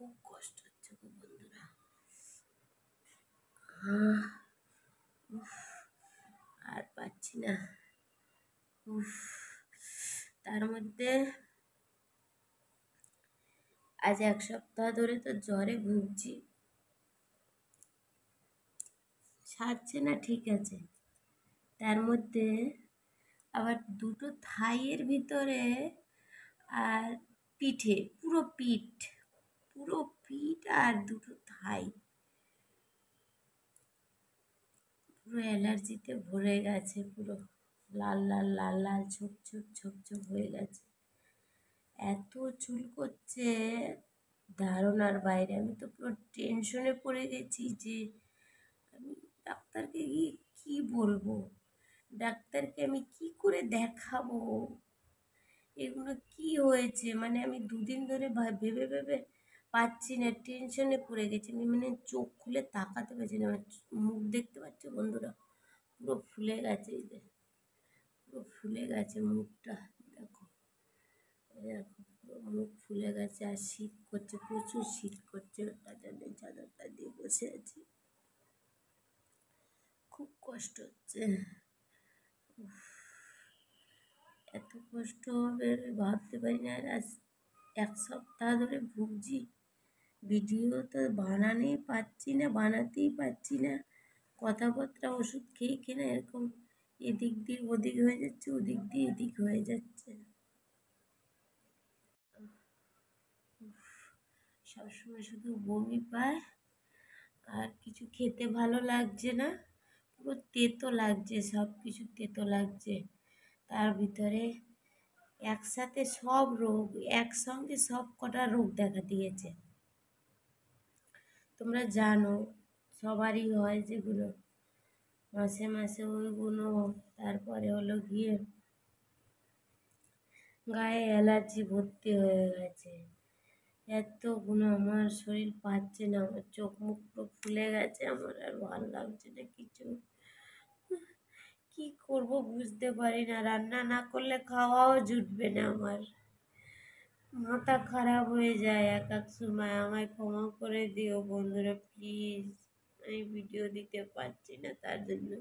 খুব কষ্ট হচ্ছে গো বন্ধুরা। আহ, উফ, আর পাচ্ছি না। উফ, তার মধ্যে আজ 1 সপ্তাহ ধরে তো জ্বরে ভুগছি, সারছে না, ঠিক আছে। তার মধ্যে আবার দুটো থাইয়ের ভিতরে আর পিঠে, পুরো পিঠ আর দুটো থাই পুরো অ্যালার্জিতে ভরে গেছে, পুরো লাল লাল লাল লাল ছোপ ছোপ ছোপ ছোপ হয়ে গেছে। এত চুল করছে ধারণার বাইরে। আমি তো পুরো টেনশনে পড়ে গেছি যে আমি ডাক্তারকে গিয়ে কি বলবো, ডাক্তারকে আমি কি করে দেখাবো, এগুলো কি হয়েছে। মানে আমি 2 দিন ধরে ভেবে ভেবে পাচ্ছি না, টেনশনে পড়ে গেছি। আমি মানে চোখ খুলে তাকাতে পারছি না। আমার মুখ দেখতে পাচ্ছ বন্ধুরা, পুরো ফুলে গেছে, এই যে পুরো ফুলে গেছে মুখটা, দেখো দেখো পুরো মুখ ফুলে গেছে। আর শীত করছে, প্রচুর শীত করছে, তার জন্য চাদরটা দিয়ে বসে আছি, খুব কষ্ট হচ্ছে। এত কষ্ট হবে আমি ভাবতে পারি না। আর আজ 1 সপ্তাহ ধরে ভুগছি, ভিডিও তো বানাতেই পারছি না। কথাবার্তা ওষুধ খেয়ে খেয়ে না এরকম এদিক দিয়ে ওদিক হয়ে যাচ্ছে, ওদিক দিয়ে এদিক হয়ে যাচ্ছে। সবসময় শুধু বমি পায়, আর কিছু খেতে ভালো লাগছে না, পুরো তেতো লাগছে, সব কিছু তেতো লাগছে। তার ভিতরে একসাথে সব রোগ, একসঙ্গে সব কটা রোগ দেখা দিয়েছে। তোমরা জানো সবারই হয় যেগুলো, মাসে মাসে ওইগুলো, তারপরে হলো গিয়ে গায়ে অ্যালার্জি ভর্তি হয়ে গেছে। এতগুলো আমার শরীর পাচ্ছে না, আমার চোখ মুখ পুরো ফুলে গেছে, আমার আর ভালো লাগছে না কিছু। কি করব বুঝতে পারি না, রান্না না করলে খাওয়াও জুটবে না আমার, মাথা খারাপ হয়ে যায় এক এক সময়। আমায় ক্ষমা করে দিও বন্ধুরা প্লিজ, আমি ভিডিও দিতে পারছি না তার জন্য।